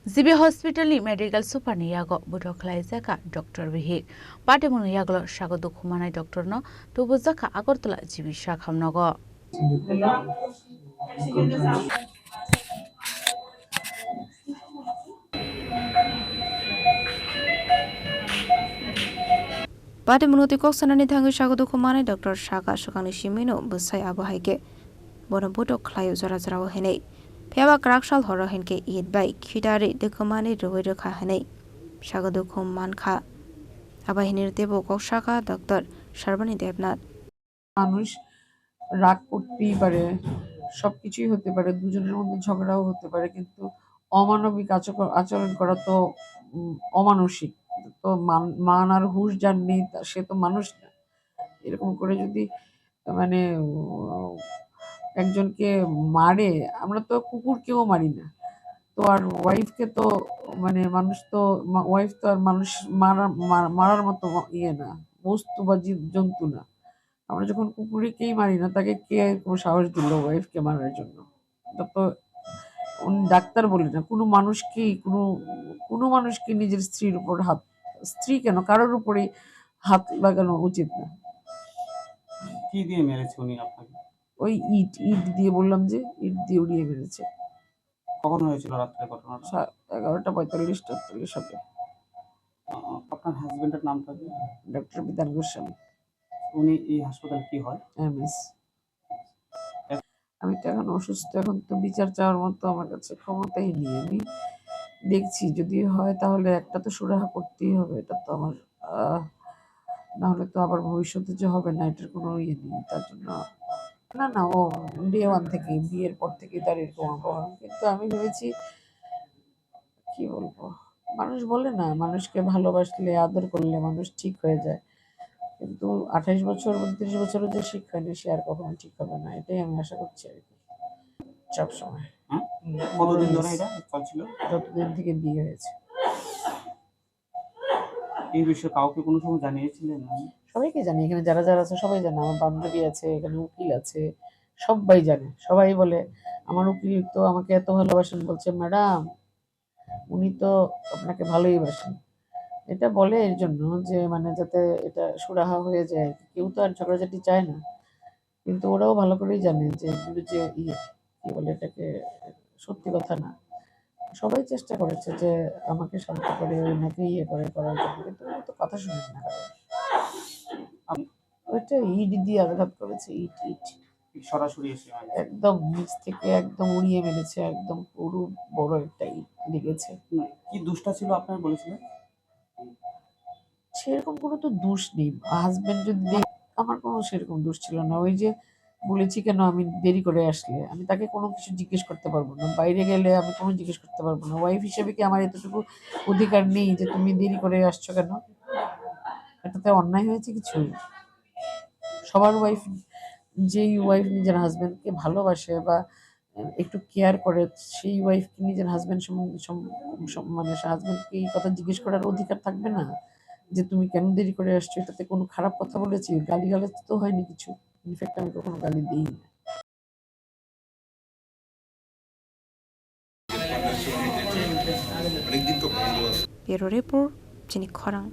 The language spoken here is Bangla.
GB হসপিটাलनि medical सुपारनि यागो बुधक खालायजाका doctor बिहिक पाटेमुनो यागलो sago दुखुमानाय डॉक्टरनो तुबुजाका Agartala जिबि शाखामनगो पाटेमुनो तिकक सनानि थांगो सागो दुखुमानाय डॉक्टर शाखा सुखांनि सिमिनो बुसाय आबहायके बोनो बुधक खालायो जरा जराव हेनै फेवा क्राकशाल हरो हेनके ईद बाय खिदारि दुखुमानि रुबै रोखा हेनै सागो दुखुमानखा আবাহিনীর দেবক শাখা ডক্টর সর্বাণী দেবনাথ মানুষ রাগ করতেই পারে, সবকিছুই হতে পারে, দুজনের মধ্যে ঝগড়াও হতে পারে, কিন্তু অমানবিক আচরণ করা তো অমানসিক। তো মান আর হুঁশ যার নেই সে তো মানুষ না। এরকম করে যদি মানে একজনকে মারে, আমরা তো কুকুরকেও মারি না, তো আর ওয়াইফকে তো মানে মানুষ তো ওয়াইফ তো আর মানুষ মারার মতো ইয়ে না, বস্তু বা জন্তু না। আমরা যখন কুকুরকেই মারি না, তাকে কে কোনো সাহস দিল ওয়াইফকে মারার জন্য? এটা তো উনি ডাক্তার বলে না, কোনো মানুষকে নিজের স্ত্রীর উপর স্ত্রী কেন কারোর উপরে হাত লাগানো উচিত না। কি দিয়ে মেরেছে উনি আপনাকে? ওই ইট দিয়ে, বললাম যে ইট দিয়ে উড়িয়ে মেরেছে। কখন হয়েছিল রাত্রে ঘটনাটা? 11:45-48 হবে। আপনার হাজবেন্ডের নামটা কি? ডক্টর বিধান গোস্বামী। উনি এই হাসপাতাল কি হয়? এমএস। আমি তো এখন অসুস্থ, এখন তো বিচার চাওয়ার মতো আমার কাছে ক্ষমতাই নেই। আমি দেখছি যদি হয় তাহলে একটা তো সুরাহা করতেই হবে, এটা তো আমার না হলে তো আবার ভবিষ্যতে যে হবে না এটার কোনো ইয়ে নেই। তার জন্য না ও ডে 1 থেকে বিয়ের পর থেকে তার এরকম অপহরণ। কিন্তু আমি ভেবেছি কি বলবো, মানুষ বলে না মানুষকে ভালোবাসলে আদর করলে মানুষ ঠিক হয়ে যায়, কিন্তু 28 বছর 29 বছরও যে ঠিক হয়নি সে আর কখনো ঠিক হবে না, এটাই আমি আশা করছি আর কি। সব সময় কতদিন ধরে এটা চলছিল? যতদিন থেকে বিয়ে হয়েছে। এই বিষয়ে কাউকে কোনো সময় জানিয়েছিলেন? সবাইকে জানি, এখানে যারা যারা আছে সবাই জানে, আমার বান্ধবী আছে, এখানে উকিল আছে, সবাই জানে। সবাই বলে আমার উকিল তো আমাকে এত ভালোবাসেন, বলছে ম্যাডাম উনি তো আপনাকে ভালোই বাসেন। এটা বলে এর জন্য যে মানে যাতে এটা সুরাহা হয়ে যায়। কেউ তো আর ঝগড়াঝাটি চায় না, কিন্তু ওরাও ভালো করেই জানে যে এগুলো যে কি বলে এটাকে সত্যি কথা না। সবাই চেষ্টা করেছে যে আমাকে শান্ত করে ওনাকে করার জন্য, কিন্তু ও তো কথা শুনেন না। ওইটা ইট দিয়ে আঘাত করেছে, ইট সরাসরি এসে একদম নিচ থেকে একদম উড়িয়ে মেরেছে, একদম পুরো বড় একটা ইট লেগেছে। কি দুষ্টা ছিল আপনার বলেছিলেন? সেরকম কোনো তো দোষ নেই। হাজবেন্ড যদি আমার কোনো সেরকম দোষ ছিল না। ওই যে বলেছি কেন আমি দেরি করে আসলে আমি তাকে কোনো কিছু জিজ্ঞেস করতে পারবো না, বাইরে গেলে আমি কোনো জিজ্ঞেস করতে পারবো না। ওয়াইফ হিসেবে কি আমার এতটুকু অধিকার নেই যে তুমি দেরি করে আসছো কেন? এটাতে অন্যায় হয়েছে কিছু? সবার ওয়াইফ, যেই ওয়াইফ নিজের হাজবেন্ডকে ভালোবাসে বা একটু কেয়ার করে, সেই ওয়াইফকে নিজের হাজবেন্ড মানে হাজবেন্ডকে এই কথা জিজ্ঞেস করার অধিকার থাকবে না যে তুমি কেন দেরি করে আসছো? এটাতে কোনো খারাপ কথা বলেছি? গালিগালাজ তো হয়নি কিছু। ইনফ্যাক্ট আমি কখনো গালি দিই না। ব্যুরো রিপোর্ট, চিনি খরাং।